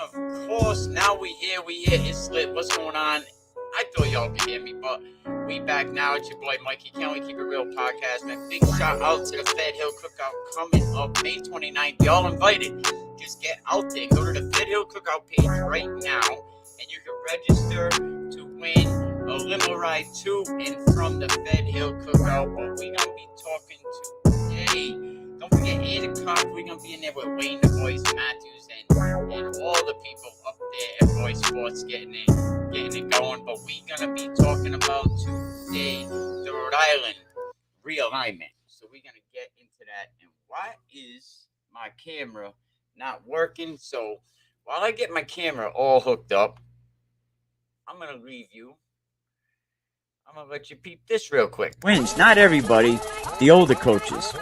of course, now we here, it's lit. What's going on? I thought y'all could hear me, but we back now. It's your boy Mikey. Can we keep it real podcast, man? Big shout out to the Fed Hill Cookout coming up May 29th. Y'all invited. Just get out there. Go to the Fed Hill Cookout page right now, and you can register to win a limo ride to and from the Fed Hill Cookout. But we gonna be talking today. Don't forget 8 o'clock. We're gonna be in there with Wayne the Voice Matthews and all the people up there at Voice Sports getting it going. But we gonna be talking about today the Rhode Island realignment. So we're gonna get into that. And why is my camera not working? So while I get my camera all hooked up, I'm gonna let you peep this real quick. Wins, not everybody, the older coaches.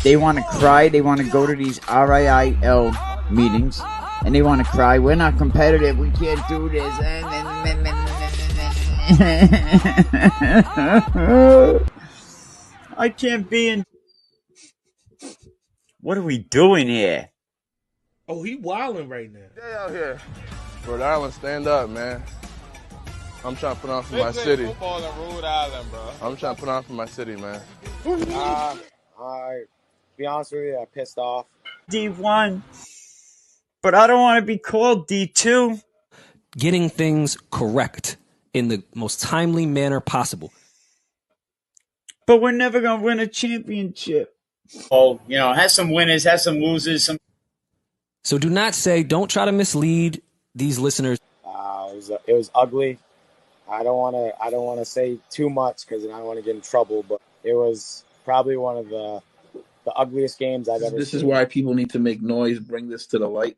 They want to cry. They want to go to these RIL meetings, and they want to cry. We're not competitive. We can't do this. I can't be in. What are we doing here? Oh, he wilding right now. Stay out here. Rhode Island, stand up, man. I'm trying to put on for my city. Football in Rhode Island, bro. I'm trying to put on for my city, man. To be honest with you, I'm pissed off. D1, but I don't want to be called D2. Getting things correct in the most timely manner possible. But we're never going to win a championship. Oh, has some winners, has some losers. So don't try to mislead these listeners. It was ugly. I don't want to say too much because I don't want to get in trouble. But it was probably one of the ugliest games I've ever seen. This is why people need to make noise, bring this to the light,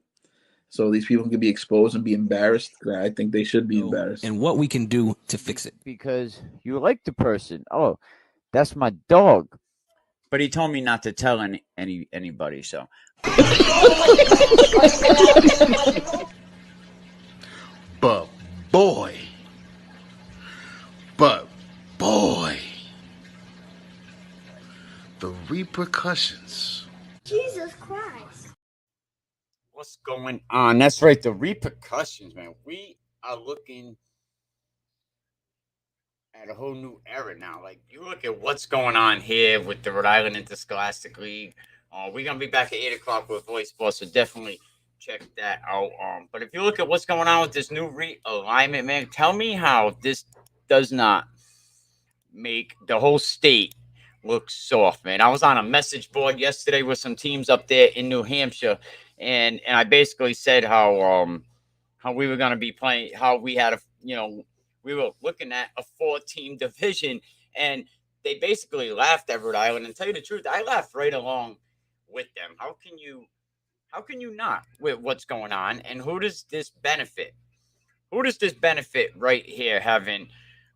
so these people can be exposed and be embarrassed. I think they should be embarrassed. And what we can do to fix it. Because you like the person. Oh, that's my dog. But he told me not to tell anybody, so. But boy, the repercussions. Jesus Christ. What's going on? That's right, the repercussions, man. We are looking at a whole new era now. Like, you look at what's going on here with the Rhode Island Interscholastic League. We're going to be back at 8 o'clock with Voice Sports, so definitely check that out. But if you look at what's going on with this new realignment, man, tell me how this does not make the whole state look soft, man. I was on a message board yesterday with some teams up there in New Hampshire, and I basically said how we were going to be playing, how we had we were looking at a 4-team division, and they basically laughed at Rhode Island. And tell you the truth, I laughed right along with them. How can you not with what's going on? And who does this benefit? Who does this benefit right here, having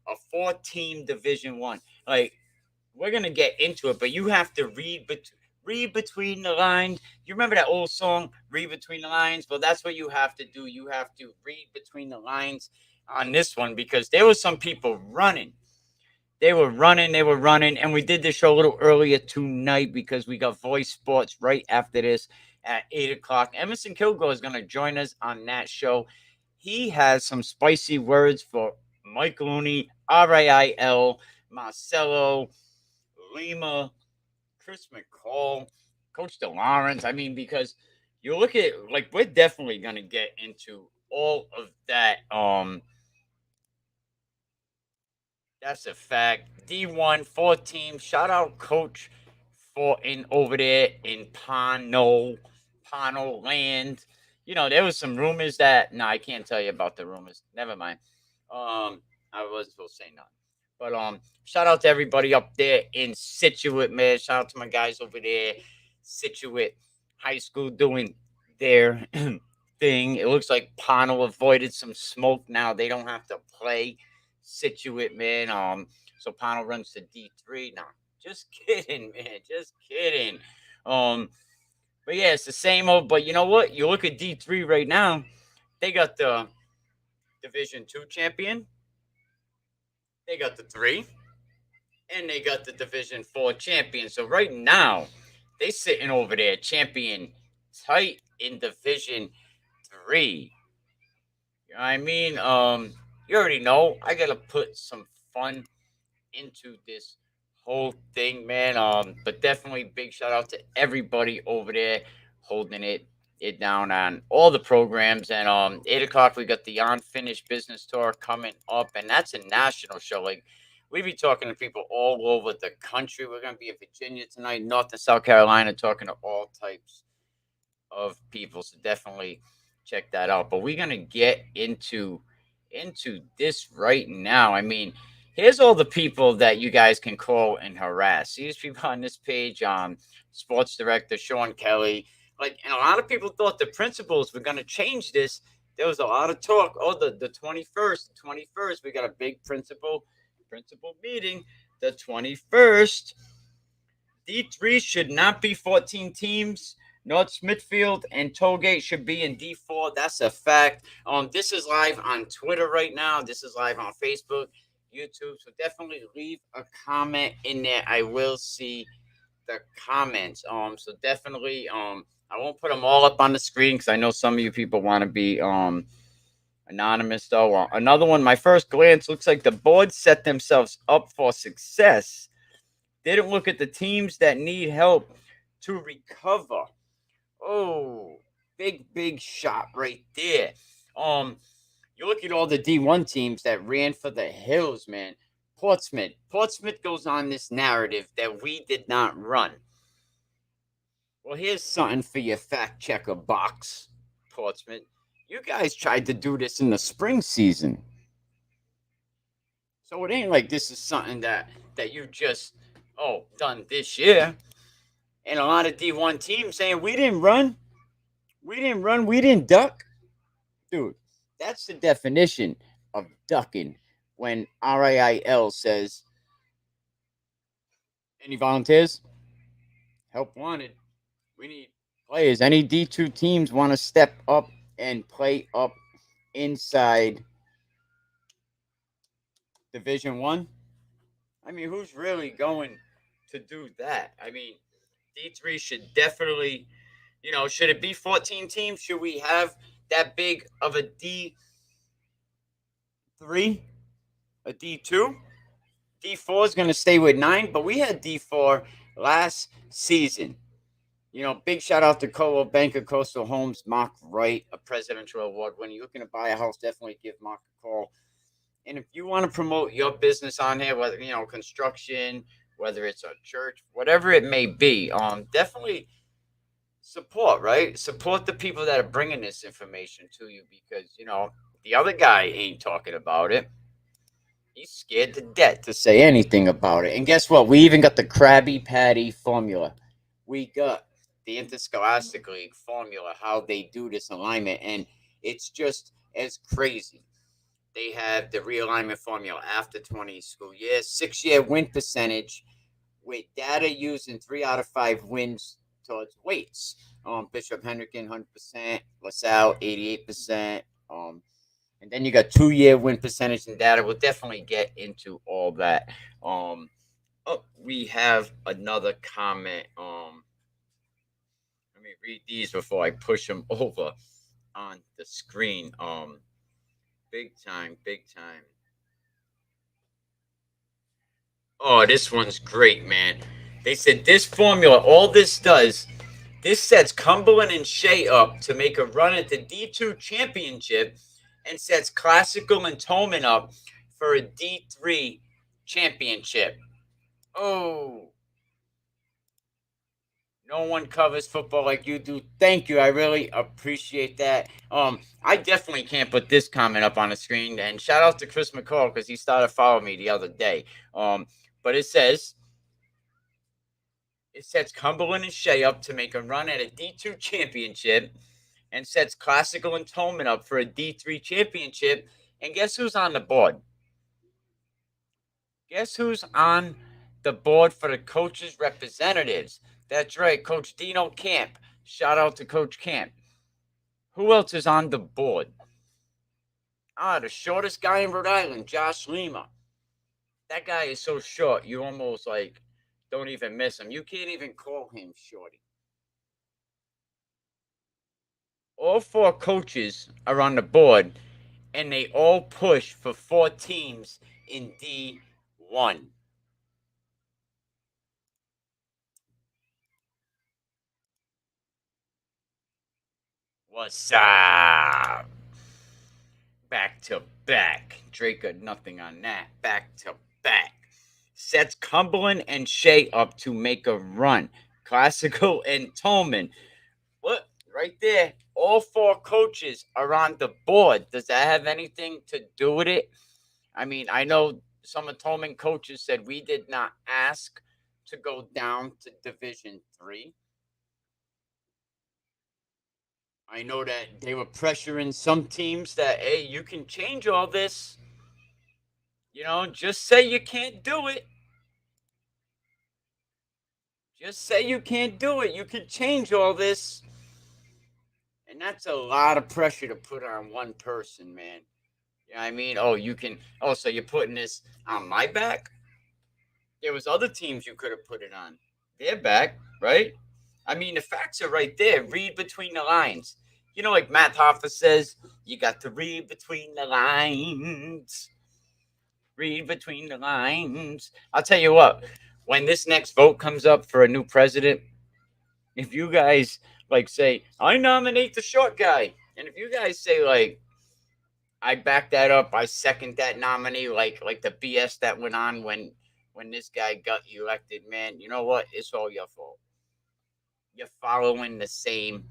a 4-team Division I? Like, we're going to get into it, but you have to read between the lines. You remember that old song, Read Between the Lines? Well, that's what you have to do. You have to read between the lines on this one, because there were some people running. They were running, and we did this show a little earlier tonight because we got Voice Sports right after this at 8 o'clock. Emerson Kilgore is going to join us on that show. He has some spicy words for Mike Looney, RAIL, Marcelo, Lima, Chris McCall, Coach DeLawrence. I mean, because you look at, like, we're definitely going to get into all of that. That's a fact. D1, 4-team. Shout out Coach Fortin over there in Pono land. There was some rumors that, I can't tell you about the rumors. Never mind. I wasn't supposed to say nothing. But shout out to everybody up there in Scituate, man. Shout out to my guys over there, Scituate High School, doing their thing. It looks like Pono avoided some smoke now. They don't have to play Scituate, man. So Pono runs to D3. Nah, just kidding, man. Just kidding. But yeah, it's the same old. But you know what? You look at D3 right now. They got the Division II champion. They got the 3, and they got the Division 4 champion. So right now, they sitting over there, champion tight in Division D3. You know what I mean? You already know I gotta put some fun into this whole thing, man. But definitely big shout out to everybody over there holding it down on all the programs. And 8 o'clock we got the Unfinished Business Tour coming up, and that's a national show. Like we be talking to people all over the country. We're gonna be in Virginia tonight, North and South Carolina, talking to all types of people. So definitely check that out. But we're gonna get into this right now. I mean, here's all the people that you guys can call and harass. See these people on this page. Sports director Sean Kelly. Like, and a lot of people thought the principals were gonna change this. There was a lot of talk. Oh, the 21st, we got a big principal meeting. The 21st. D3 should not be 14 teams. North Smithfield and Tollgate should be in D4. That's a fact. This is live on Twitter right now. This is live on Facebook, YouTube. So definitely leave a comment in there. I will see the comments. So definitely, I won't put them all up on the screen because I know some of you people want to be anonymous though. Another one. My first glance looks like the board set themselves up for success. Didn't look at the teams that need help to recover. Oh, big shot right there. You look at all the D1 teams that ran for the hills, man. Portsmouth goes on this narrative that we did not run. Well, here's something for your fact checker box, Portsmouth. You guys tried to do this in the spring season. So it ain't like this is something that you just done this year. And a lot of D1 teams saying we didn't run, we didn't duck. Dude, that's the definition of ducking when RAIL says, any volunteers? Help wanted. We need players. Any D2 teams want to step up and play up inside Division 1? I mean, who's really going to do that? I mean, D3 should definitely, should it be 14 teams? Should we have that big of a D3, a D2? D4 is going to stay with 9, but we had D4 last season. Big shout out to Co-op Bank of Coastal Homes, Mark Wright, a presidential award winner. You're looking to buy a house, definitely give Mark a call. And if you want to promote your business on here, whether, construction, whether it's a church, whatever it may be, definitely support, right? Support the people that are bringing this information to you because, the other guy ain't talking about it. He's scared to death to say anything about it. And guess what? We even got the Crabby Patty formula. We got the Interscholastic League formula, how they do this alignment. And it's just as crazy. They have the realignment formula after 20 school years, 6-year win percentage with data using 3 out of 5 wins towards weights. Bishop Hendricken, 100%, LaSalle, 88%. And then you got 2-year win percentage and data. We'll definitely get into all that. We have another comment. Let me read these before I push them over on the screen. Big time. Oh, this one's great, man. They said this formula, all this does, this sets Cumberland and Shea up to make a run at the D2 championship and sets Classical and Tolman up for a D3 championship. Oh. No one covers football like you do. Thank you. I really appreciate that. I definitely can't put this comment up on the screen. And shout out to Chris McCall because he started following me the other day. But it sets Cumberland and Shea up to make a run at a D2 championship and sets Classical and Tolman up for a D3 championship. And guess who's on the board? Guess who's on the board for the coaches' representatives? That's right, Coach Dino Camp. Shout out to Coach Camp. Who else is on the board? The shortest guy in Rhode Island, Josh Lima. That guy is so short, you almost don't even miss him. You can't even call him shorty. All 4 coaches are on the board, and they all push for 4 teams in D1. What's up? Back to back. Drake got nothing on that. Back to back. Sets Cumberland and Shea up to make a run. Classical and Tolman. What? Right there. All 4 coaches are on the board. Does that have anything to do with it? I mean, I know some of Tolman coaches said we did not ask to go down to Division 3. I know that they were pressuring some teams that, hey, you can change all this. Just say you can't do it. Just say you can't do it. You can change all this. And that's a lot of pressure to put on one person, man. You know what I mean? Oh, you can. Oh, so you're putting this on my back? There was other teams you could have put it on. Their back, right? I mean, the facts are right there. Read between the lines. Like Matt Hoffa says, you got to read between the lines. Read between the lines. I'll tell you what, when this next vote comes up for a new president, if you guys say, I nominate the short guy, and if you guys say I back that up, I second that nominee, like the BS that went on when this guy got elected, man, you know what? It's all your fault. You're following the same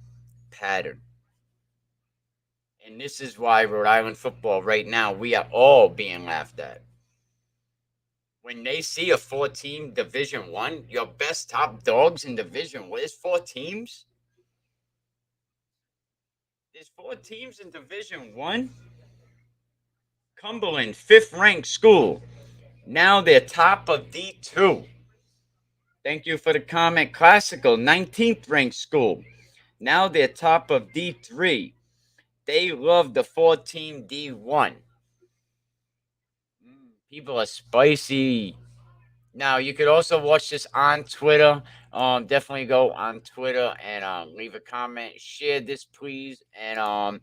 pattern. And this is why Rhode Island football right now, we are all being laughed at. When they see a 4-team Division 1, your best top dogs in Division 1, there's 4 teams. There's 4 teams in Division 1. Cumberland, 5th ranked school. Now they're top of D2. Thank you for the comment. Classical, 19th ranked school. Now they're top of D3. They love the 4-team D1. People are spicy. Now, you could also watch this on Twitter. Definitely go on Twitter and leave a comment. Share this, please. And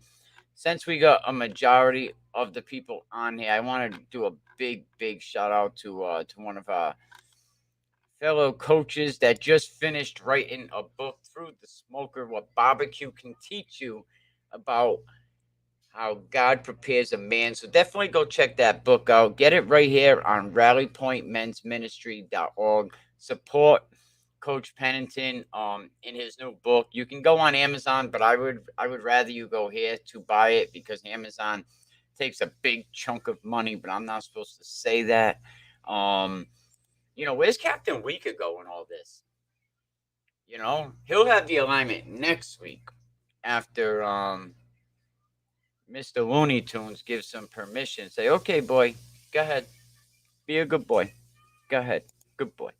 since we got a majority of the people on here, I want to do a big, big shout out to one of our fellow coaches that just finished writing a book, Through the Smoker, What Barbecue Can Teach You About How God Prepares a Man. So definitely go check that book out. Get it right here on rallypointmensministry.org. Support Coach Pennington in his new book. You can go on Amazon, but I would rather you go here to buy it because Amazon takes a big chunk of money, but I'm not supposed to say that. Where's Captain Weeka go in all this? He'll have the alignment next week after Mr. Looney Tunes gives some permission. Say, okay, boy, go ahead. Be a good boy. Go ahead. Good boy.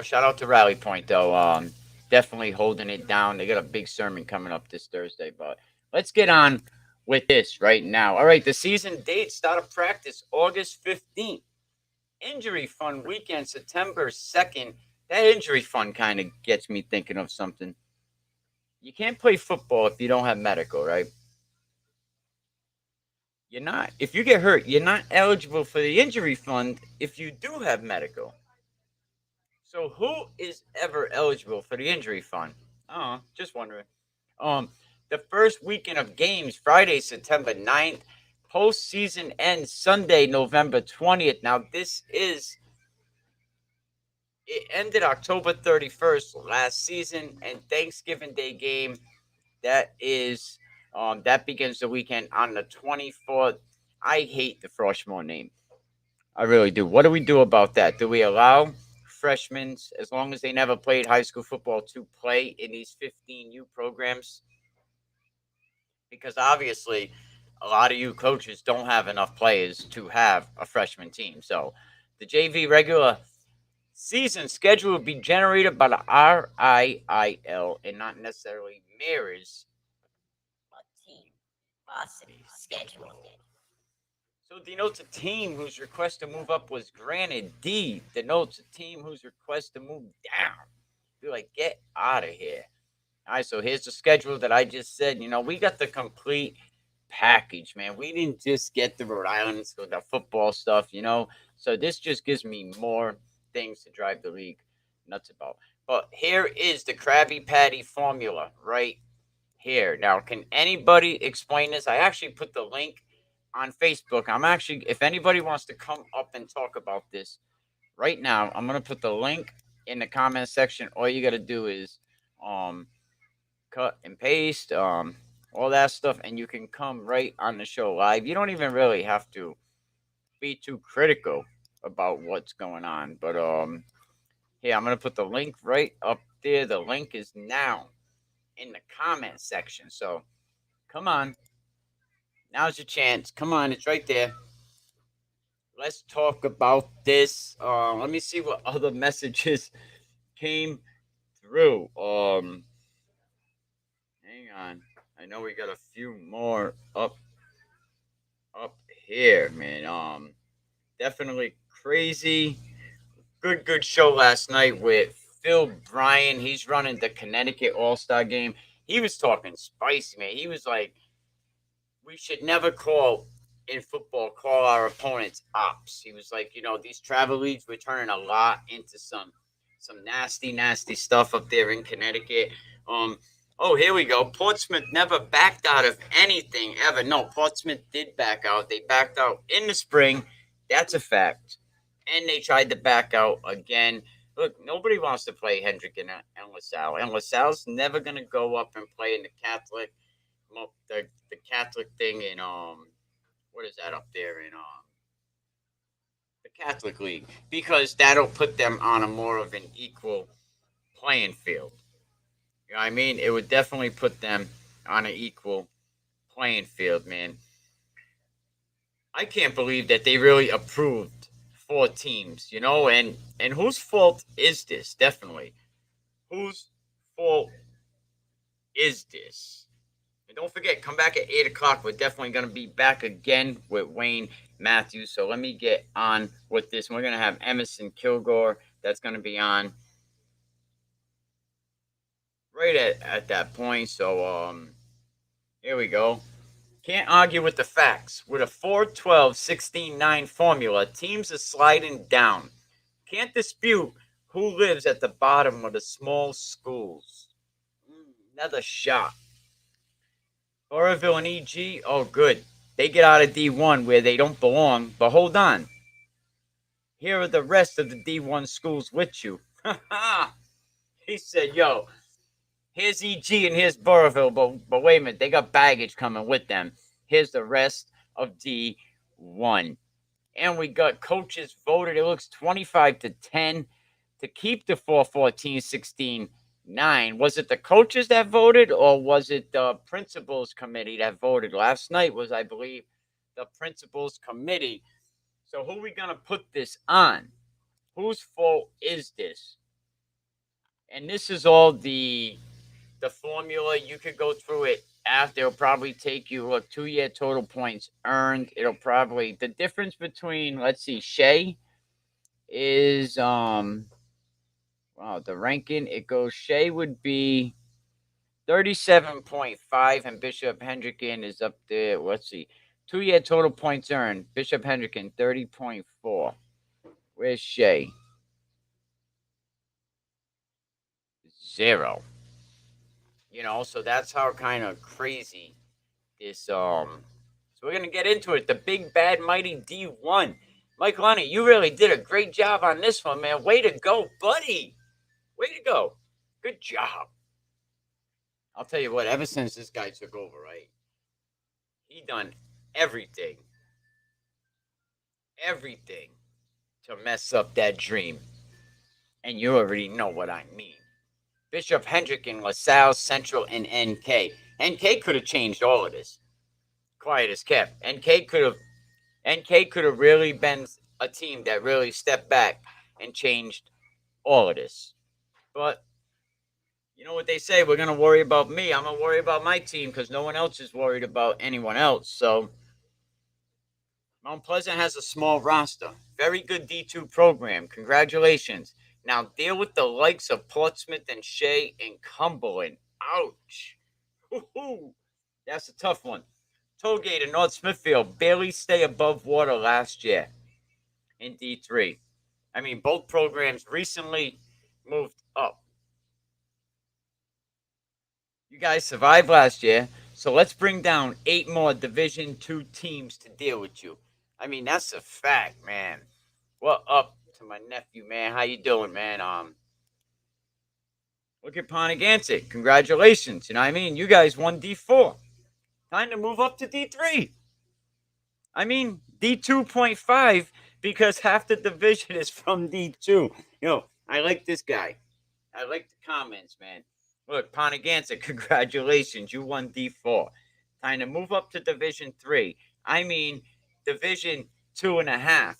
Shout out to Rally Point, though. Definitely holding it down. They got a big sermon coming up this Thursday. But let's get on with this right now. All right, the season date, start of practice, August 15th. Injury Fund weekend, September 2nd. That injury fund kind of gets me thinking of something. You can't play football if you don't have medical, right? You're not. If you get hurt, you're not eligible for the injury fund if you do have medical. So who is ever eligible for the injury fund? Oh, just wondering. The first weekend of games, Friday, September 9th. Postseason ends Sunday, November 20th. Now, it ended October 31st last season, and Thanksgiving Day game, that begins the weekend on the 24th. I hate the Froshmore name. I really do. What do we do about that? Do we allow freshmen, as long as they never played high school football, to play in these 15U programs? Because obviously, a lot of you coaches don't have enough players to have a freshman team. So the JV regular season schedule will be generated by the RIIL and not necessarily mirrors team varsity schedule. So denotes a team whose request to move up was granted. D denotes a team whose request to move down. You're like, get out of here. All right, so here's the schedule that I just said. You know, we got the complete package, man. We didn't just get the Rhode Island, so the football stuff, you know. So this just gives me more things to drive the league nuts about. But here is the Krabby Patty formula right here. Now, can anybody explain this? I actually put the link on Facebook. I'm actually, if anybody wants to come up and talk about this right now, I'm gonna put the link in the comment section. All you gotta do is cut and paste, all that stuff, and you can come right on the show live. You don't even really have to be too critical about what's going on. But here, I'm gonna put the link right up there. The link is now in the comment section. So come on. Now's your chance. Come on, it's right there. Let's talk about this. Let me see what other messages came through. Hang on. I know we got a few more up here, man. Definitely crazy. Good show last night with Phil Bryan. He's running the Connecticut All-Star game. He was talking spicy, man. He was like, we should never call our opponents ops. He was like, you know, these travel leagues, we're turning a lot into some nasty stuff up there in Connecticut. Oh, here we go. Portsmouth never backed out of anything ever. No, Portsmouth did back out. They backed out in the spring. That's a fact. And they tried to back out again. Look, nobody wants to play Hendrick and LaSalle. And LaSalle's never going to go up and play in the Catholic thing in, what is that up there in, the Catholic League. Because that'll put them on a more of an equal playing field. You know what I mean? It would definitely put them on an equal playing field, man. I can't believe that they really approved 4 teams, you know? And whose fault is this? Definitely. Whose fault is this? And don't forget, come back at 8 o'clock. We're definitely going to be back again with Wayne Matthews. So let me get on with this. We're going to have Emerson Kilgore. That's going to be on right at that point. So here we go. Can't argue with the facts. With a 4-12-16-9 formula, teams are sliding down. Can't dispute who lives at the bottom of the small schools. Another shot. Oroville and EG, oh good. They get out of D1 where they don't belong. But hold on. Here are the rest of the D1 schools with you. He said, yo, here's EG and here's Burrville, but wait a minute, they got baggage coming with them. Here's the rest of D1. And we got coaches voted, it looks 25-10 to keep the 4-14-16-9. Was it the coaches that voted, or was it the principals committee that voted? Last night was, I believe, the principals committee. So who are we going to put this on? Whose fault is this? And this is all the formula. You could go through it after. It'll probably take you, look, 2-year total points earned. It'll probably, the difference between, let's see, Shea is, wow, the ranking, it goes, Shea would be 37.5, and Bishop Hendricken is up there, let's see, 2-year total points earned, Bishop Hendricken, 30.4. Where's Shea? 0. You know, so that's how kind of crazy this, so we're going to get into it. The big, bad, mighty D1. Mike Lonnie, you really did a great job on this one, man. Way to go, buddy. Way to go. Good job. I'll tell you what, ever since this guy took over, right, he done everything to mess up that dream. And you already know what I mean. Bishop Hendricken, LaSalle, Central, and NK. NK could have changed all of this. Quiet as kept. NK could have really been a team that really stepped back and changed all of this. But you know what they say, we're going to worry about me. I'm going to worry about my team because no one else is worried about anyone else. So Mount Pleasant has a small roster. Very good D2 program. Congratulations. Now deal with the likes of Portsmouth and Shea and Cumberland. Ouch. Woo-hoo. That's a tough one. Tollgate and North Smithfield barely stay above water last year in D3. I mean, both programs recently moved up. You guys survived last year, so let's bring down 8 more Division II teams to deal with you. I mean, that's a fact, man. What up to my nephew, man? How you doing, man? Look at Pontigansett. Congratulations. You know what I mean? You guys won D4. Time to move up to D3. I mean, D2.5 because half the division is from D2. I like this guy. I like the comments, man. Look, Pontigansett, congratulations. You won D4. Time to move up to Division 3. I mean, Division 2.5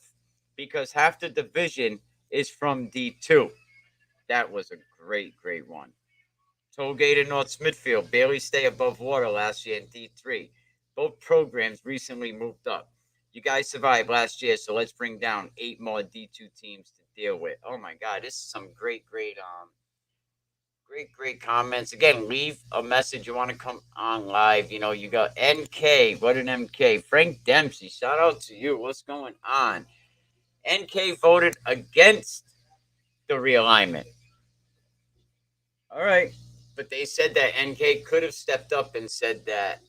because half the division is from D2. That was a great, great one. Tollgate and North Smithfield barely stay above water last year in D3. Both programs recently moved up. You guys survived last year, so let's bring down 8 more D2 teams to deal with. Oh my God, this is some great comments. Again, leave a message. You want to come on live. You got NK. What an MK. Frank Dempsey. Shout out to you. What's going on? NK voted against the realignment. All right. But they said that NK could have stepped up and said that.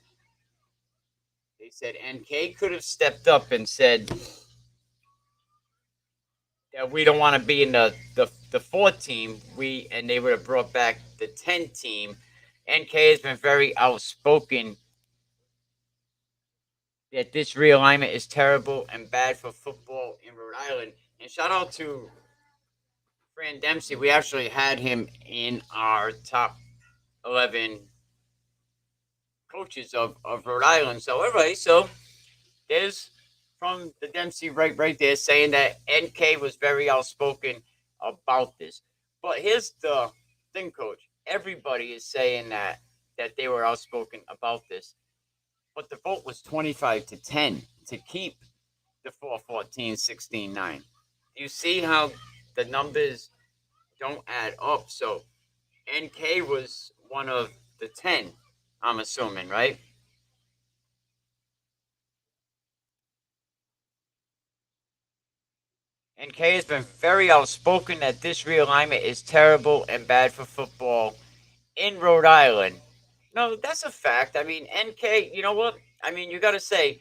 They said NK could have stepped up and said that we don't want to be in the 4 team. And they would have brought back the 10 team. NK has been very outspoken that this realignment is terrible and bad for football in Rhode Island. And shout out to Fran Dempsey. We actually had him in our top 11 coaches of Rhode Island. So, everybody, there's from the Dempsey right there saying that NK was very outspoken about this. But here's the thing, Coach. Everybody is saying that they were outspoken about this. But the vote was 25-10 to keep the 4-14, 16-9. You see how the numbers don't add up. So NK was one of the 10, I'm assuming, right? NK has been very outspoken that this realignment is terrible and bad for football in Rhode Island. No, that's a fact. I mean, NK, you know what? I mean, you got to say,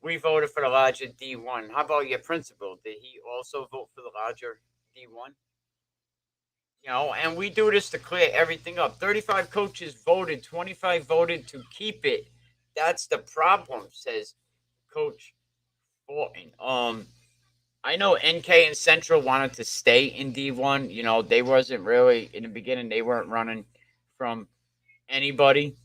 we voted for the larger D1. How about your principal? Did he also vote for the larger D1? And we do this to clear everything up. 35 coaches voted, 25 voted to keep it. That's the problem, says Coach Fortin. I know NK and Central wanted to stay in D1. They wasn't really, in the beginning, they weren't running from anybody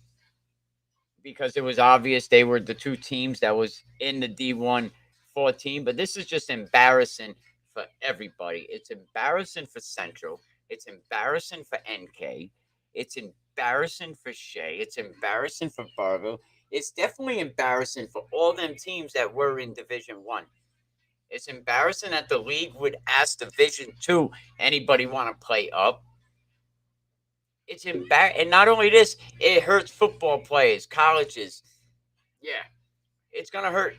because it was obvious they were the 2 teams that was in the D1 14. But this is just embarrassing for everybody. It's embarrassing for Central. It's embarrassing for NK. It's embarrassing for Shea. It's embarrassing for Barville. It's definitely embarrassing for all them teams that were in Division 1. It's embarrassing that the league would ask Division 2 anybody want to play up. It's embarrassing. And not only this, it hurts football players, colleges. Yeah, it's going to hurt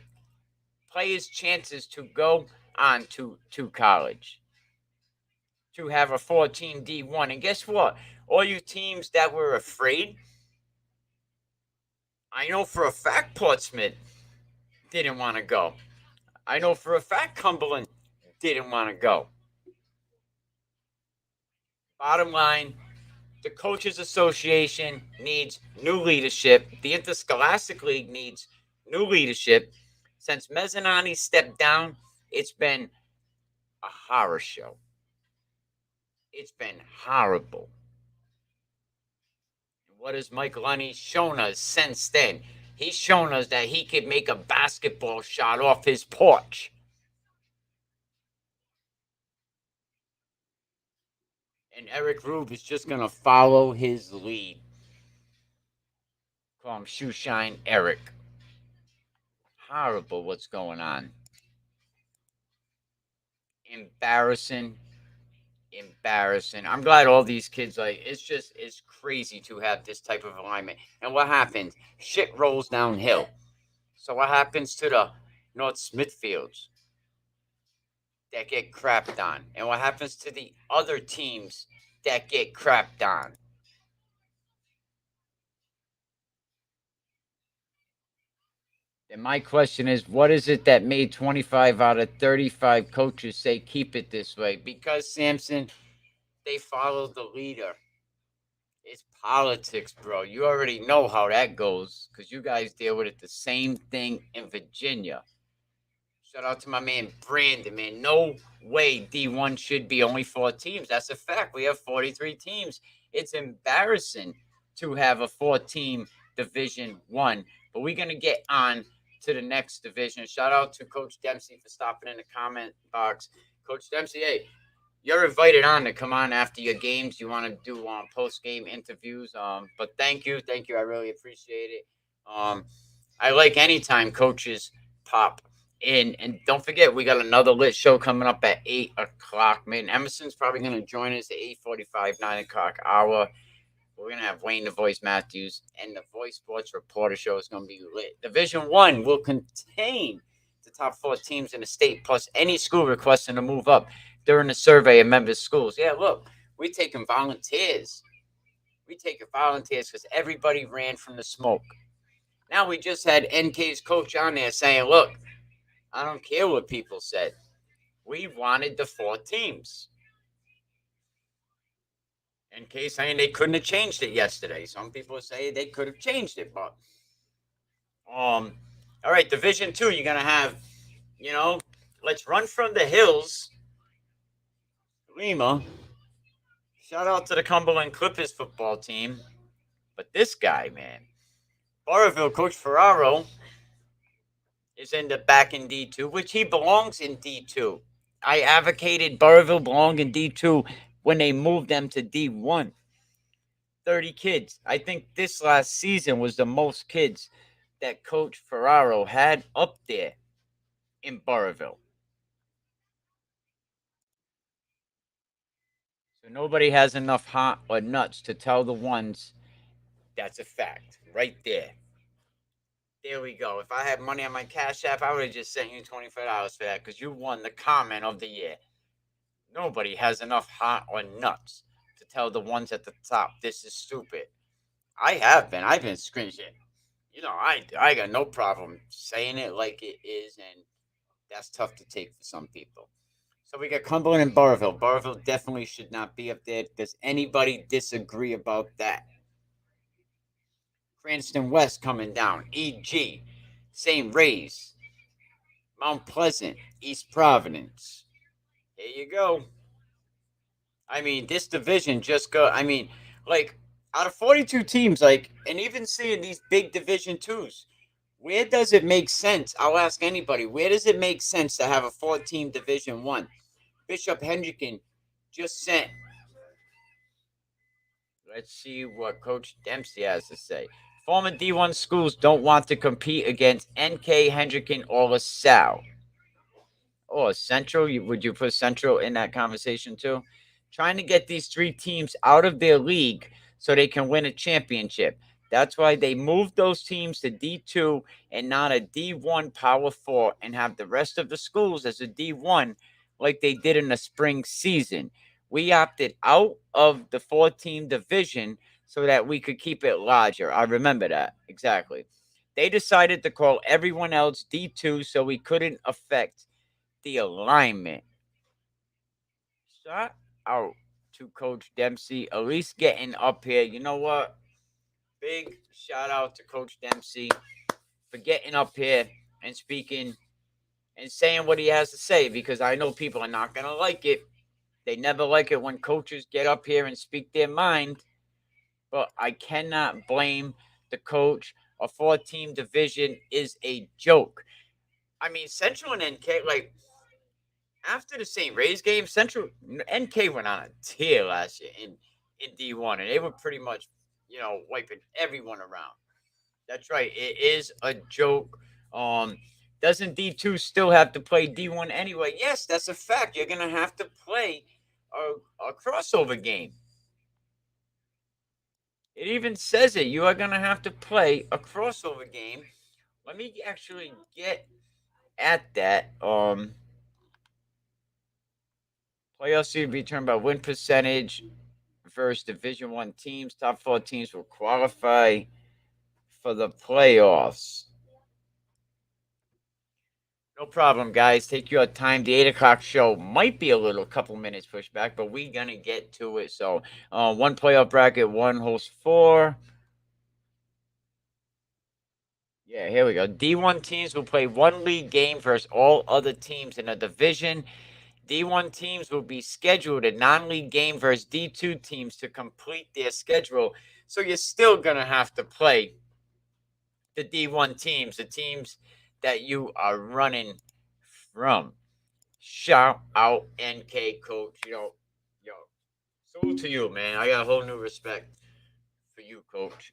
players' chances to go on to college, to have a 14 D1. And guess what? All you teams that were afraid, I know for a fact Portsmouth didn't want to go. I know for a fact Cumberland didn't want to go. Bottom line, the Coaches Association needs new leadership. The Interscholastic League needs new leadership. Since Mezzanani stepped down, it's been a horror show. It's been horrible. And what has Mike Lunny shown us since then? He's shown us that he could make a basketball shot off his porch. And Eric Rube is just going to follow his lead. Call him Shoeshine Eric. Horrible what's going on. Embarrassing. embarrassing. I'm glad all these kids, like, it's crazy to have this type of alignment. And what happens? Shit rolls downhill. So what happens to the North Smithfields that get crapped on? And what happens to the other teams that get crapped on? And my question is, what is it that made 25 out of 35 coaches say keep it this way? Because, Samson, they follow the leader. It's politics, bro. You already know how that goes because you guys deal with it the same thing in Virginia. Shout out to my man Brandon, man. No way D1 should be only 4 teams. That's a fact. We have 43 teams. It's embarrassing to have a 4-team Division 1. But we're going to get on to the next division. Shout out to Coach Dempsey for stopping in the comment box. Coach Dempsey, hey, you're invited on to come on after your games. You want to do post-game interviews. But thank you. I really appreciate it. I like anytime coaches pop in. And don't forget, we got another lit show coming up at 8 o'clock. Man, Emerson's probably going to join us at 8:45, 9 o'clock hour. We're going to have Wayne the Voice Matthews, and the Voice Sports Reporter show is going to be lit. Division 1 will contain the top 4 teams in the state, plus any school requesting to move up during the survey of members' schools. Yeah, look, we're taking volunteers. Because everybody ran from the smoke. Now we just had NK's coach on there saying, look, I don't care what people said. We wanted the 4 teams. NK saying they couldn't have changed it yesterday. Some people say they could have changed it, but all right, Division 2, you're gonna have, let's run from the hills. LIMO. Shout out to the Cumberland Clippers football team. But this guy, man, Burrillville, Coach Ferraro, is back in D2, which he belongs in D2. I advocated Burrillville belong in D2 when they moved them to D1. 30 kids. I think this last season was the most kids that Coach Ferraro had up there in Burrillville. So nobody has enough heart or nuts to tell the ones that's a fact. Right there. There we go. If I had money on my Cash App, I would have just sent you $25 for that because you won the comment of the year. Nobody has enough heart or nuts to tell the ones at the top, this is stupid. I've been screaming. I got no problem saying it like it is, and that's tough to take for some people. So we got Cumberland and Burrillville. Burrillville definitely should not be up there. Does anybody disagree about that? Cranston West coming down. E.G. St. Ray's. Mount Pleasant. East Providence. There you go. I mean, this division just out of 42 teams, and even seeing these big Division 2s, where does it make sense? I'll ask anybody. Where does it make sense to have a 4-team Division 1? Bishop Hendricken just sent. Let's see what Coach Dempsey has to say. Former D1 schools don't want to compete against NK, Hendricken, or LaSalle. Or Central. Would you put Central in that conversation too? Trying to get these 3 teams out of their league so they can win a championship. That's why they moved those teams to D2 and not a D1 Power 4 and have the rest of the schools as a D1 like they did in the spring season. We opted out of the 4-team division so that we could keep it larger. I remember that. Exactly. They decided to call everyone else D2 so we couldn't affect the alignment. Shout out to Coach Dempsey, at least getting up here. You know what? Big shout out to Coach Dempsey for getting up here and speaking and saying what he has to say, because I know people are not going to like it. They never like it when coaches get up here and speak their mind. But I cannot blame the coach. A 4-team division is a joke. I mean, Central and NK, after the St. Ray's game, Central NK went on a tear last year in D1, and they were pretty much, wiping everyone around. That's right. It is a joke. Doesn't D2 still have to play D1 anyway? Yes, that's a fact. You're going to have to play a crossover game. It even says it. You are going to have to play a crossover game. Let me actually get at that. Playoffs to be determined by win percentage versus Division One teams. Top 4 teams will qualify for the playoffs. No problem, guys. Take your time. The 8 o'clock show might be a little couple minutes pushed back, but we're gonna get to it. So, one playoff bracket, one hosts 4. Yeah, here we go. D1 teams will play one league game versus all other teams in a division. D1 teams will be scheduled a non-league game versus D2 teams to complete their schedule. So you're still gonna have to play the D1 teams, the teams that you are running from. Shout out NK coach. Yo, salute to you, man. I got a whole new respect for you, coach.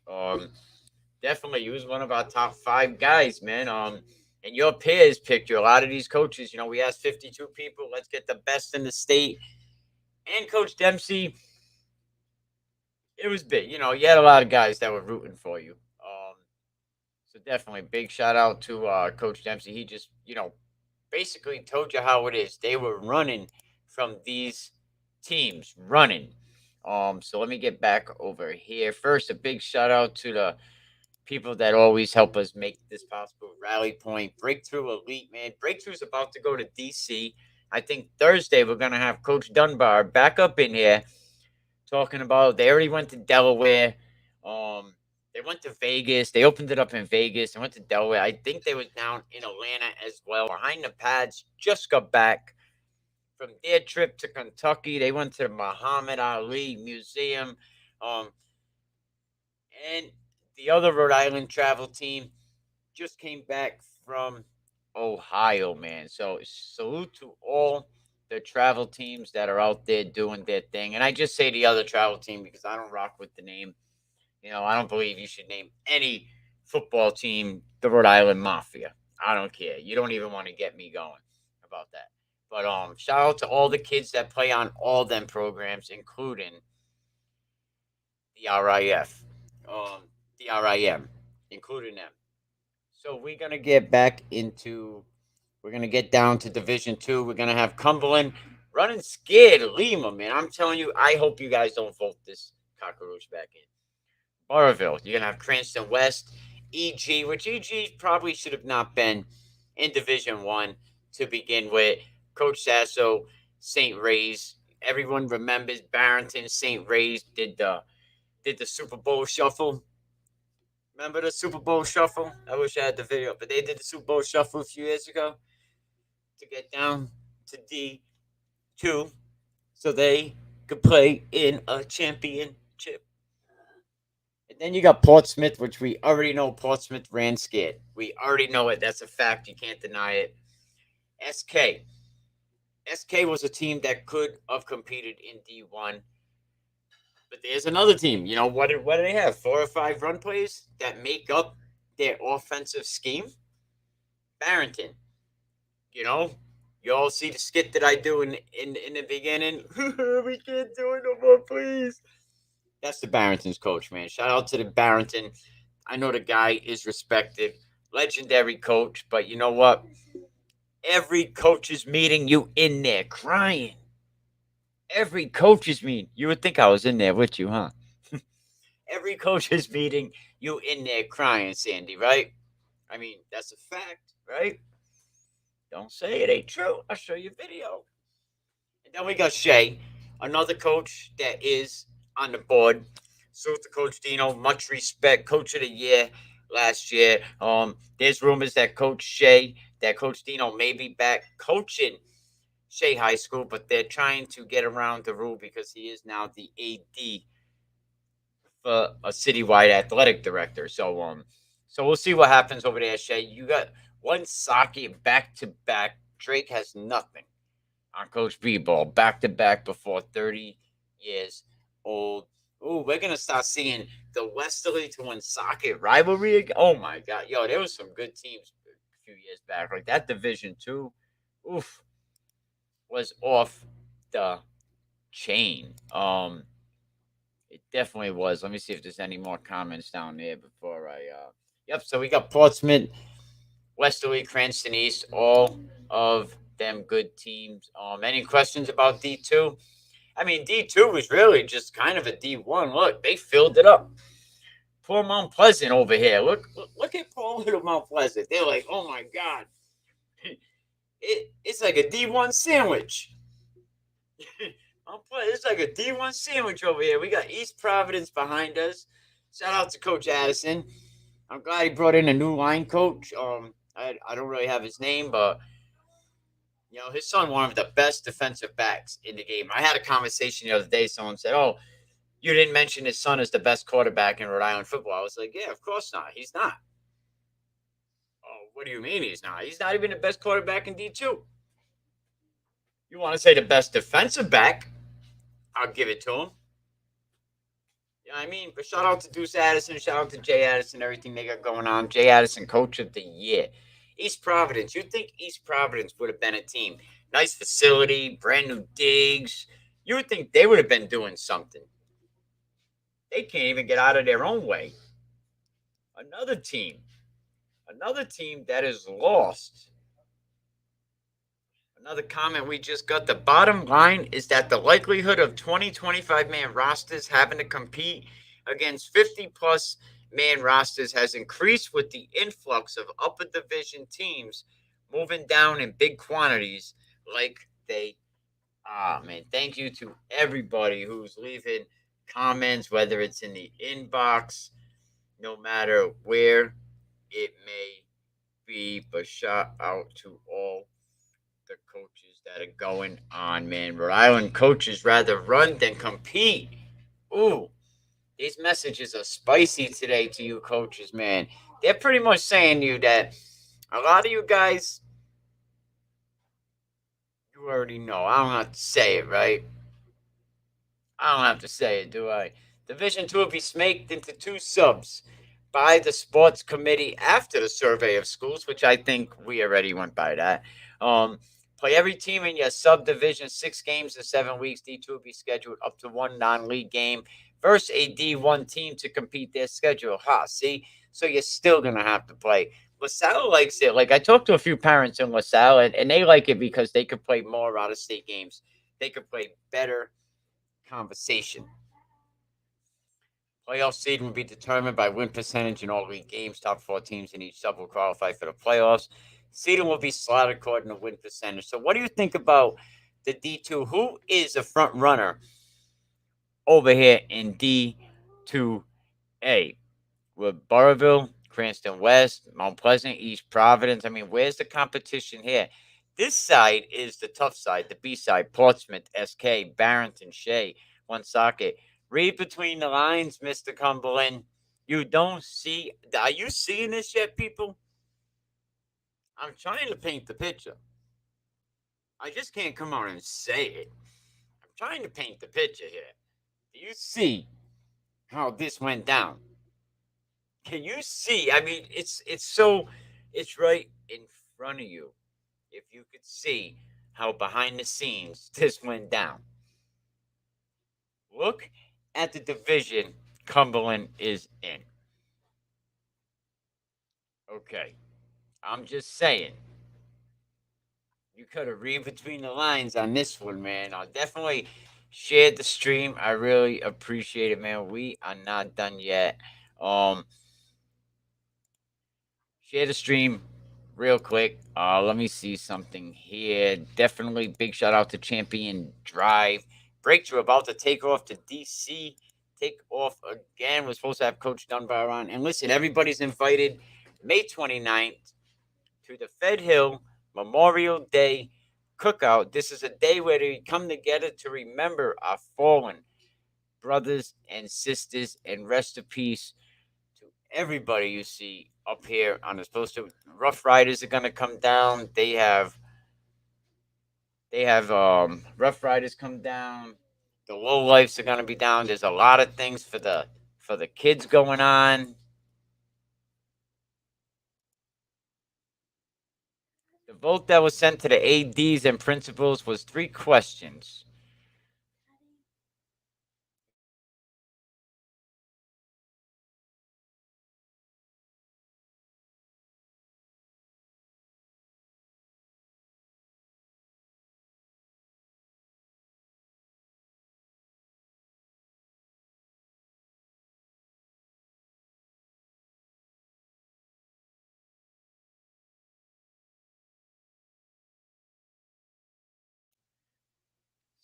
Definitely, you was one of our top 5 guys, man. And your peers picked you. A lot of these coaches, we asked 52 people. Let's get the best in the state. And Coach Dempsey, it was big. You had a lot of guys that were rooting for you. So definitely, big shout out to Coach Dempsey. He just, basically told you how it is. They were running from these teams, running. So let me get back over here. First, a big shout out to the people that always help us make this possible. Rally Point, Breakthrough Elite, man. Breakthrough's about to go to DC. I think Thursday we're going to have Coach Dunbar back up in here talking about, they already went to Delaware. They went to Vegas. They opened it up in Vegas. They went to Delaware. I think they was down in Atlanta as well. Behind the Pads just got back from their trip to Kentucky. They went to the Muhammad Ali Museum. And the other Rhode Island travel team just came back from Ohio, man. So salute to all the travel teams that are out there doing their thing. And I just say the other travel team because I don't rock with the name. I don't believe you should name any football team the Rhode Island Mafia. I don't care. You don't even want to get me going about that. But shout out to all the kids that play on all them programs, including the RIF, the RIM, including them. So we're gonna get down to Division 2. We're gonna have Cumberland running scared of LIMO, man. I'm telling you, I hope you guys don't vote this cockroach back in. Burrville, you're going to have Cranston West, EG, which EG probably should have not been in Division 1 to begin with. Coach Sasso, St. Ray's. Everyone remembers Barrington, St. Ray's did the Super Bowl shuffle. Remember the Super Bowl shuffle? I wish I had the video, but they did the Super Bowl shuffle a few years ago to get down to D2 so they could play in a championship. Then you got Portsmouth, which we already know Portsmouth ran scared. We already know it. That's a fact. You can't deny it. SK. SK was a team that could have competed in D1. But there's another team. What do they have? 4 or 5 run plays that make up their offensive scheme? Barrington. You all see the skit that I do in the beginning. We can't do it no more, please. That's the Barrington's coach, man. Shout out to the Barrington. I know the guy is respected. Legendary coach. But you know what? Every coach's meeting, you in there crying. Every coach's meeting. You would think I was in there with you, huh? Every coach's meeting, you in there crying, Sandy, right? I mean, that's a fact, right? Don't say it ain't true. I'll show you a video. And then we got Shay, another coach that is on the board. Salute to Coach Dino. Much respect. Coach of the year last year. There's rumors that Coach Dino may be back coaching Shea High School, but they're trying to get around the rule because he is now the AD for a citywide athletic director. So we'll see what happens over there, Shea. You got one socket back to back. Drake has nothing on Coach B ball back to back before 30 years old. Ooh, we're gonna start seeing the Westerly to Woonsocket rivalry again. Oh my God, yo, there was some good teams a few years back. Like that Division 2, was off the chain. It definitely was. Let me see if there's any more comments down there before I. Yep. So we got Portsmouth, Westerly, Cranston East, all of them good teams. Any questions about D2? I mean, D2 was really just kind of a D1. Look, they filled it up. Poor Mount Pleasant over here. Look at poor little Mount Pleasant. They're like, oh my God. It's like a D1 sandwich. It's like a D1 sandwich over here. We got East Providence behind us. Shout out to Coach Addison. I'm glad he brought in a new line coach. I don't really have his name, but his son, one of the best defensive backs in the game. I had a conversation the other day. Someone said, "Oh, you didn't mention his son as the best quarterback in Rhode Island football." I was like, "Yeah, of course not. He's not." Oh, what do you mean he's not? He's not even the best quarterback in D2. You want to say the best defensive back? I'll give it to him. You know what I mean? But shout out to Deuce Addison, shout out to Jay Addison, everything they got going on. Jay Addison, Coach of the Year. East Providence. You'd think East Providence would have been a team. Nice facility, brand new digs. You would think they would have been doing something. They can't even get out of their own way. Another team that is lost. Another comment we just got. The bottom line is that the likelihood of 20-25 man rosters having to compete against 50-plus man rosters has increased with the influx of upper division teams moving down in big quantities like they are. Man, thank you to everybody who's leaving comments, whether it's in the inbox, no matter where it may be. But shout out to all the coaches that are going on, man. Rhode Island coaches rather run than compete. Ooh, these messages are spicy today to you coaches, man. They're pretty much saying to you that a lot of you guys, you already know. I don't have to say it, right? I don't have to say it, do I? Division 2 will be smaked into 2 subs by the sports committee after the survey of schools, which I think we already went by that. Play every team in your subdivision 6 games in 7 weeks. D2 will be scheduled up to 1 non-league game versus a D1 team to compete their schedule. See? So you're still going to have to play. LaSalle likes it. Like, I talked to a few parents in LaSalle, and they like it because they could play more out-of-state games. They could play better conversation. Playoff seed will be determined by win percentage in all league games. Top 4 teams in each sub will qualify for the playoffs. Seeding will be slotted according to win percentage. So what do you think about the D2? Who is a front runner over here in D2A? With Burrillville, Cranston West, Mount Pleasant, East Providence. I mean, where's the competition here? This side is the tough side, the B side. Portsmouth, SK, Barrington, Shea, Woonsocket. Read between the lines, Mr. Cumberland. You don't see. Are you seeing this yet, people? I'm trying to paint the picture. I just can't come out and say it. I'm trying to paint the picture here. Do you see how this went down? Can you see? I mean, it's right in front of you. If you could see how behind the scenes this went down. Look at the division Cumberland is in. Okay. I'm just saying. You could have read between the lines on this one, man. I'll definitely share the stream. I really appreciate it, man. We are not done yet. Share the stream real quick. Let me see something here. Definitely big shout out to Champion Drive. Breakthrough about to take off to DC. Take off again. We're supposed to have Coach Dunbar on. And listen, everybody's invited May 29th to the Fed Hill Memorial Day Cookout. This is a day where we come together to remember our fallen brothers and sisters, and rest in peace to everybody you see up here on this poster. Rough Riders are gonna come down. They have Rough Riders come down. The Low Lifes are gonna be down. There's a lot of things for the kids going on. The vote that was sent to the ADs and principals was 3 questions.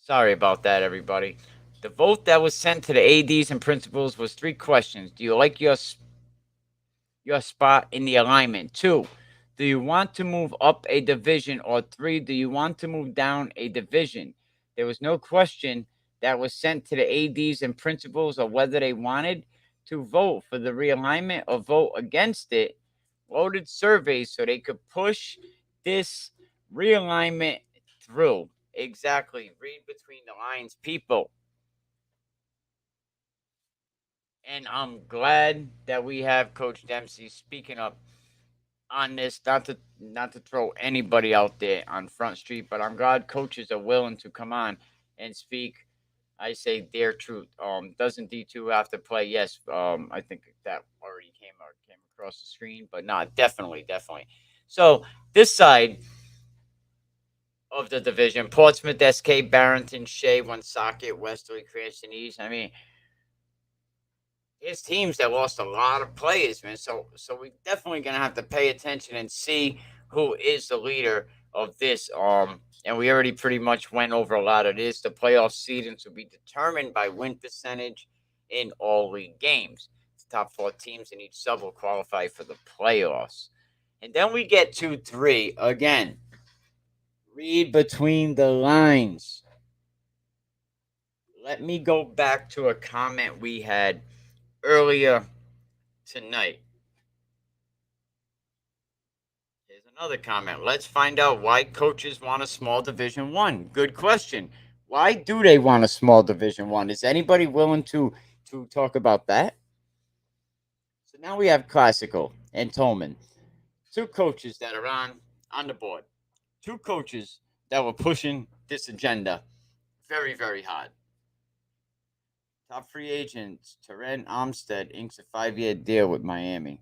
Sorry about that, everybody. The vote that was sent to the ADs and principals was 3 questions. Do you like your spot in the alignment? 2, do you want to move up a division? Or 3, do you want to move down a division? There was no question that was sent to the ADs and principals of whether they wanted to vote for the realignment or vote against it. Loaded surveys so they could push this realignment through. Exactly. Read between the lines, people. And I'm glad that we have Coach Dempsey speaking up on this. Not to throw anybody out there on Front Street, but I'm glad coaches are willing to come on and speak. I say their truth. Doesn't D2 have to play? Yes. I think that already came across the screen, but not definitely. So this side of the division: Portsmouth, SK, Barrington, Shea, Woonsocket, Westerly, Cranston East. I mean, it's teams that lost a lot of players, man. So we definitely gonna have to pay attention and see who is the leader of this. And we already pretty much went over a lot of this. The playoff seedings will be determined by win percentage in all league games. The top 4 teams in each sub will qualify for the playoffs. And then we get to 3 again. Read between the lines. Let me go back to a comment we had earlier tonight. Here's another comment. Let's find out why coaches want a small Division 1. Good question. Why do they want a small Division 1? Is anybody willing to talk about that? So now we have Classical and Tolman. 2 coaches that are on the board. 2 coaches that were pushing this agenda very, very hard. Top free agents, Terren Armstead inks a 5-year deal with Miami.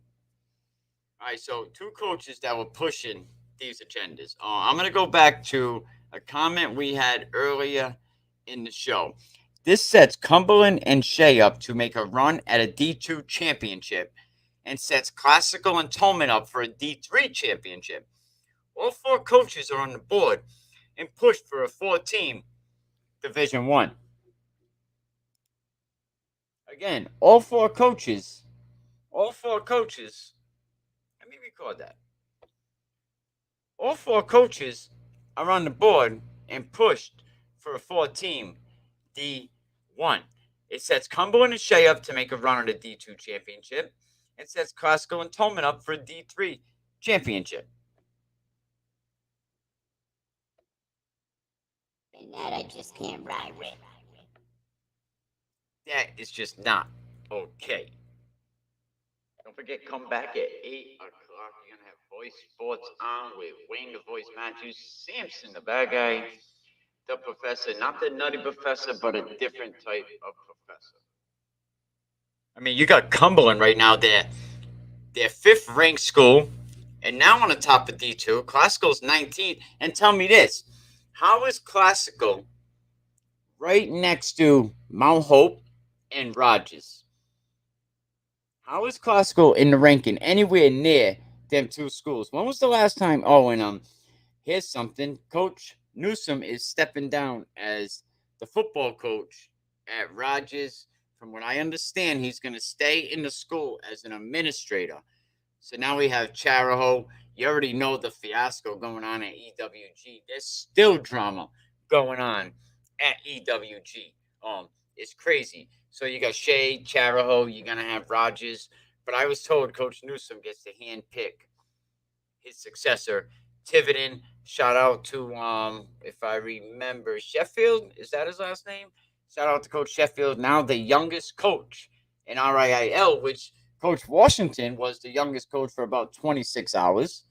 All right, so 2 coaches that were pushing these agendas. I'm going to go back to a comment we had earlier in the show. This sets Cumberland and Shea up to make a run at a D2 championship and sets Classical and Tolman up for a D3 championship. All 4 coaches are on the board and pushed for a 4-team Division 1. Again, all 4 coaches, let me record that. All 4 coaches are on the board and pushed for a 4-team D1. It sets Cumberland and Shea up to make a run at a D2 championship. It sets Classical and Tolman up for a D3 championship. And that I just can't ride with. That is just not okay. Don't forget, come back at 8 o'clock. You're going to have Voice Sports on with Wayne the Voice Matthews, Sampson the bad guy, the professor, not the nutty professor, but a different type of professor. I mean, you got Cumberland right now. They're 5th ranked school, and now on the top of D2. Classical's 19th. And tell me this, how is Classical right next to Mount Hope and Rogers? How is Classical in the ranking anywhere near them 2 schools? When was the last time? Oh, and here's something. Coach Newsom is stepping down as the football coach at Rogers. From what I understand, he's going to stay in the school as an administrator. So now we have Charahoe. You already know the fiasco going on at EWG. There's still drama going on at EWG. It's crazy. So you got Shea, Charahoe, you're going to have Rogers. But I was told Coach Newsom gets to handpick his successor, Tiverton. Shout out to, if I remember, Sheffield. Is that his last name? Shout out to Coach Sheffield, now the youngest coach in RIIL, which Coach Washington was the youngest coach for about 26 hours.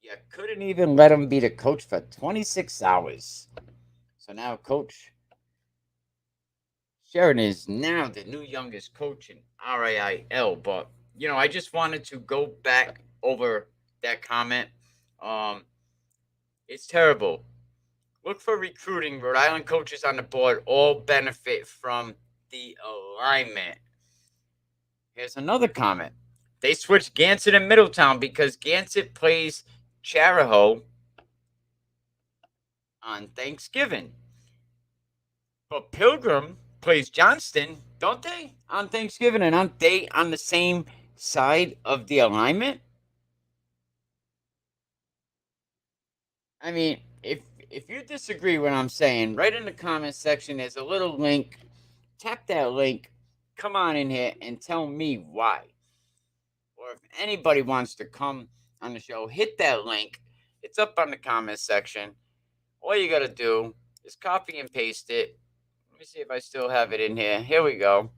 You couldn't even let him be the coach for 26 hours. So now Coach Sheridan is now the new youngest coach in RIIL. But, you know, I just wanted to go back over that comment. It's terrible. Look for recruiting. Rhode Island coaches on the board all benefit from the alignment. Here's another comment. They switched Gansett and Middletown because Gansett plays Charahoe on Thanksgiving. But Pilgrim plays Johnston, don't they, on Thanksgiving? And aren't they on the same side of the alignment? I mean, if you disagree with what I'm saying, write in the comment section. There's a little link. Tap that link. Come on in here and tell me why. Or if anybody wants to come on the show, hit that link. It's up on the comment section. All you got to do is copy and paste it. Let me see if I still have it in here. Here we go.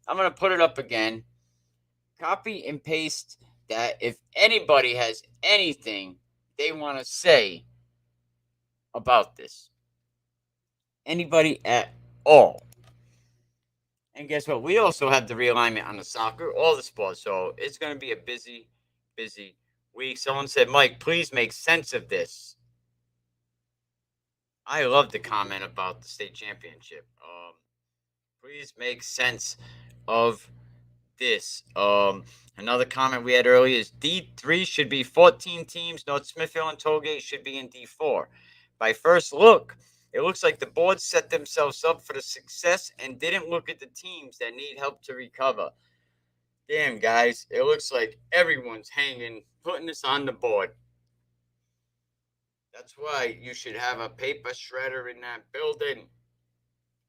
I'm going to put it up again. Copy and paste that. If anybody has anything they want to say about this, anybody at all. And guess what? We also have the realignment on the soccer, all the sports. So it's going to be a busy week. Someone said, Mike, please make sense of this. I love the comment about the state championship. Please make sense of this. Another comment we had earlier is D3 should be 14 teams. North Smithfield and Tollgate should be in D4. By first look, it looks like the board set themselves up for the success and didn't look at the teams that need help to recover. Damn, guys, it looks like everyone's putting this on the board. That's why you should have a paper shredder in that building.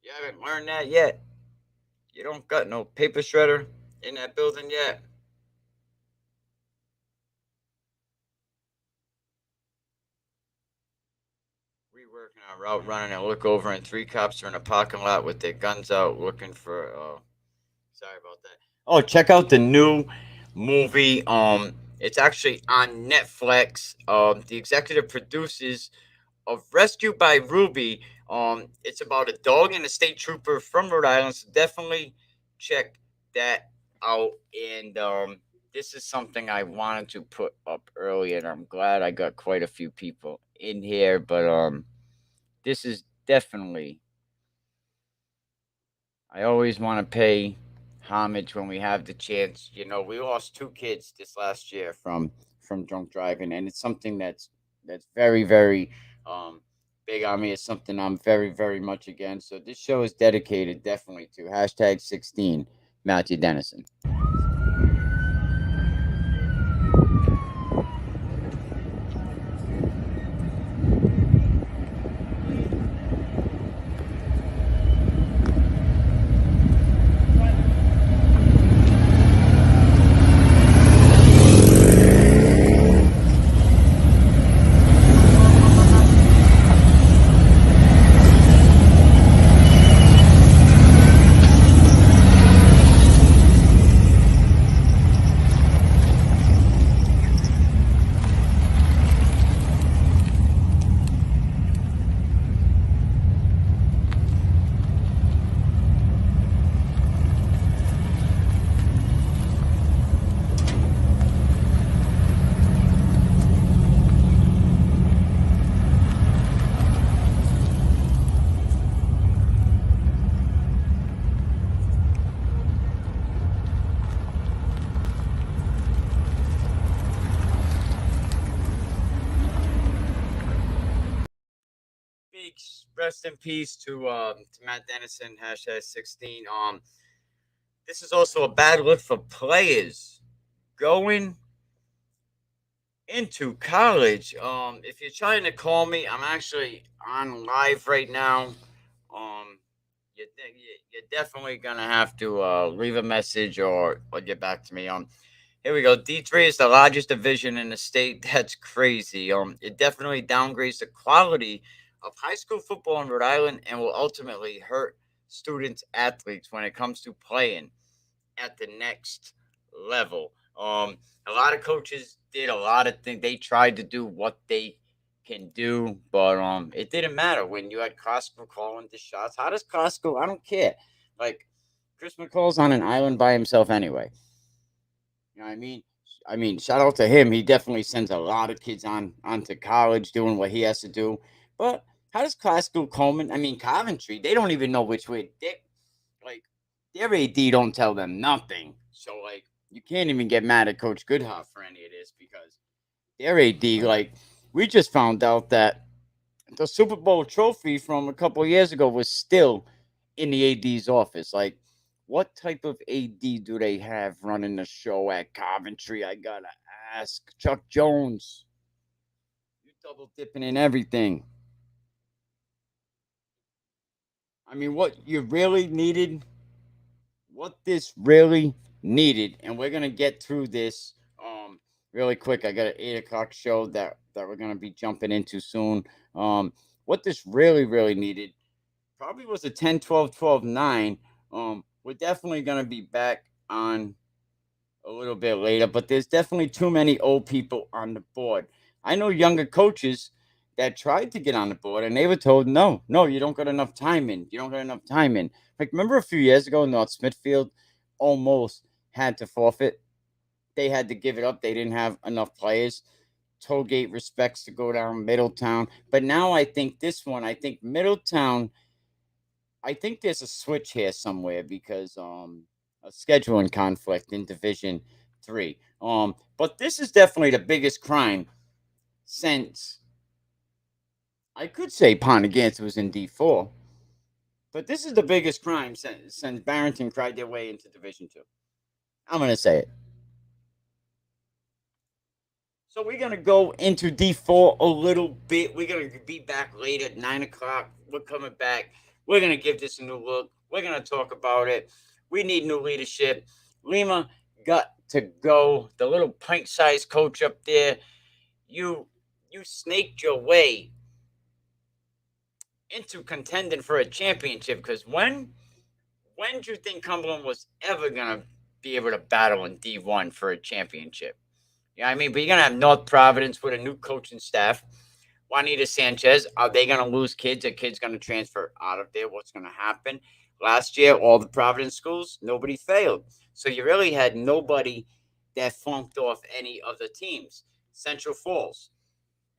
You haven't learned that yet? You don't got no paper shredder in that building yet? Working on route running and look over and 3 cops are in a parking lot with their guns out looking for sorry about that. Oh, check out the new movie. It's actually on Netflix. The executive producers of Rescue by Ruby. It's about a dog and a state trooper from Rhode Island. So definitely check that out. And this is something I wanted to put up earlier, and I'm glad I got quite a few people in here, but this is definitely, I always want to pay homage when we have the chance. You know, we lost 2 kids this last year from drunk driving, and it's something that's very, very big on me. It's something I'm very, very much against. So this show is dedicated definitely to #16 Matthew Dennison. Rest in peace to Matt Dennison, #16. This is also a bad look for players going into college. If you're trying to call me, I'm actually on live right now. You're definitely gonna have to leave a message or get back to me. Here we go. D3 is the largest division in the state. That's crazy. It definitely downgrades the quality of high school football in Rhode Island and will ultimately hurt students, athletes when it comes to playing at the next level. A lot of coaches did a lot of things. They tried to do what they can do, but it didn't matter when you had Costco calling the shots. How does Costco? I don't care. Like, Chris McCall's on an island by himself anyway. You know what I mean? I mean, shout out to him. He definitely sends a lot of kids onto college doing what he has to do. But how does Costco, Coleman, Coventry, they don't even know which way. Their AD don't tell them nothing. So, you can't even get mad at Coach Goodhoff for any of this because their AD, we just found out that the Super Bowl trophy from a couple of years ago was still in the AD's office. Like, what type of AD do they have running the show at Coventry? I gotta ask. Chuck Jones. You double dipping in everything. I mean, what this really needed, and we're gonna get through this really quick. I got an 8 o'clock show that we're gonna be jumping into soon. What this really needed probably was a 10, 12, 12, 9. We're definitely gonna be back on a little bit later, but there's definitely too many old people on the board. I know younger coaches that tried to get on the board and they were told, no, you don't got enough time in. You don't got enough time in. Like, remember a few years ago, North Smithfield almost had to forfeit. They had to give it up. They didn't have enough players. Tollgate respects to go down Middletown. But now I think Middletown, I think there's a switch here somewhere because a scheduling conflict in Division 3. But this is definitely the biggest crime since, I could say Pontegant was in D4, but this is the biggest crime since Barrington cried their way into Division 2. I'm going to say it. So we're going to go into D4 a little bit. We're going to be back late at 9 o'clock. We're coming back. We're going to give this a new look. We're going to talk about it. We need new leadership. Lima got to go. The little pint-sized coach up there, you snaked your way into contending for a championship, because when do you think Cumberland was ever going to be able to battle in D1 for a championship? You know what I mean? But you're going to have North Providence with a new coaching staff. Juanita Sanchez, are they going to lose kids? Are kids going to transfer out of there? What's going to happen? Last year, all the Providence schools, nobody failed. So you really had nobody that flunked off any of the teams. Central Falls.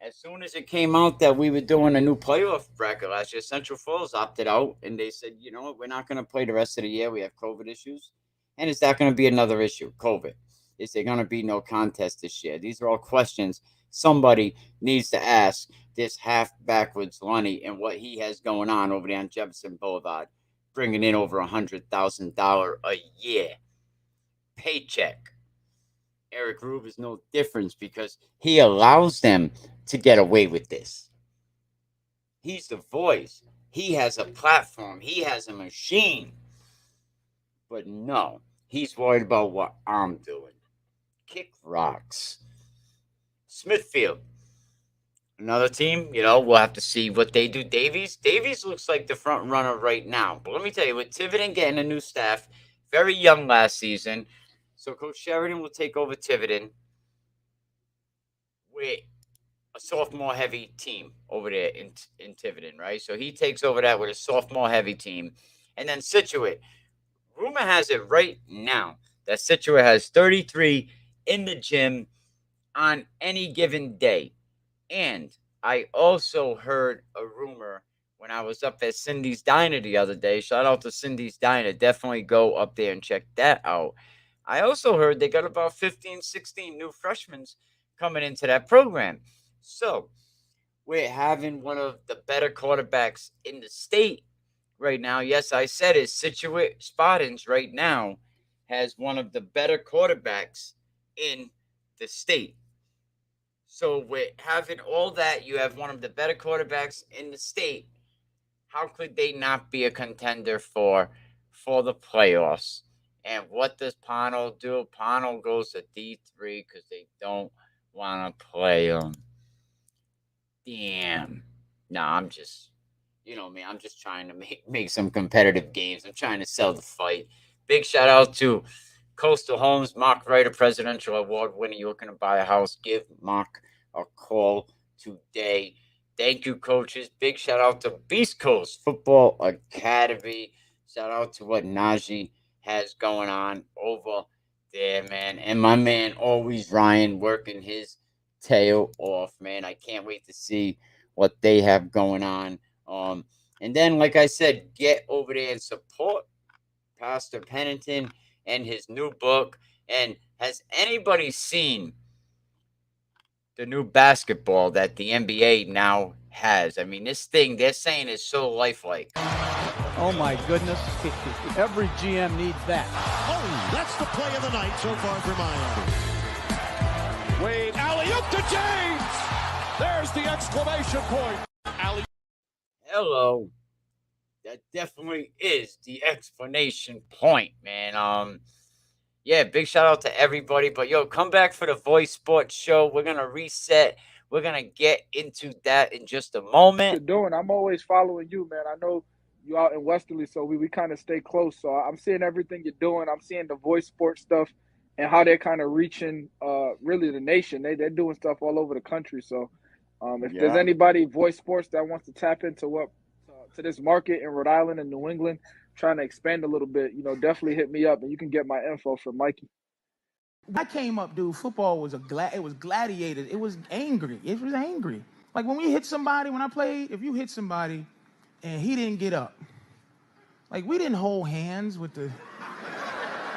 As soon as it came out that we were doing a new playoff bracket last year, Central Falls opted out, and they said, you know what, we're not going to play the rest of the year. We have COVID issues. And is that going to be another issue, COVID? Is there going to be no contest this year? These are all questions somebody needs to ask this half-backwards Lunny and what he has going on over there on Jefferson Boulevard, bringing in over $100,000 a year paycheck. Eric Rube is no difference because he allows them to get away with this. He's the voice. He has a platform. He has a machine. But no, he's worried about what I'm doing. Kick rocks. Smithfield. Another team, we'll have to see what they do. Davies looks like the front runner right now. But let me tell you, with Tiverton getting a new staff, very young last season, so Coach Sheridan will take over Tiverton with a sophomore-heavy team over there in Tiverton, right? So he takes over that with a sophomore-heavy team. And then Scituate. Rumor has it right now that Scituate has 33 in the gym on any given day. And I also heard a rumor when I was up at Cindy's Diner the other day. Shout out to Cindy's Diner. Definitely go up there and check that out. I also heard they got about 15, 16 new freshmen coming into that program. So we're having one of the better quarterbacks in the state right now. Yes, I said it. Scituate Spartans right now has one of the better quarterbacks in the state. So with having all that, you have one of the better quarterbacks in the state. How could they not be a contender for the playoffs? And what does Pownell do? Pownell goes to D3 because they don't want to play them. Damn. Nah, I'm just, me, I'm just trying to make some competitive games. I'm trying to sell the fight. Big shout out to Coastal Homes, Mark Ryder, Presidential Award winner. You're looking to buy a house, give Mark a call today. Thank you, coaches. Big shout out to Beast Coast Football Academy. Shout out to what Najee has going on over there, man. And my man, always Ryan, working his tail off, man. I can't wait to see what they have going on. And then, like I said, get over there and support Pastor Pennington and his new book. And has anybody seen the new basketball that the NBA now has. I mean, this thing they're saying is so lifelike. Oh my goodness. Every GM needs that. Oh, that's the play of the night so far for Miami. Wade, alley-oop to James. There's the exclamation point. Alley. Hello. That definitely is the explanation point, man. Yeah, big shout out to everybody. But yo, come back for the Voice Sports Show. We're gonna reset. We're gonna get into that in just a moment. What you're doing? I'm always following you, man. I know you out in Westerly, so we kind of stay close. So I'm seeing everything you're doing. I'm seeing the Voice Sports stuff and how they're kind of reaching really the nation. They're doing stuff all over the country. So if there's anybody Voice Sports that wants to tap into to this market in Rhode Island and New England, trying to expand a little bit, definitely hit me up and you can get my info from Mikey. When I came up, dude, football was it was gladiated. It was angry. It was angry. Like when we hit somebody, when I played, if you hit somebody and he didn't get up, like we didn't hold hands with the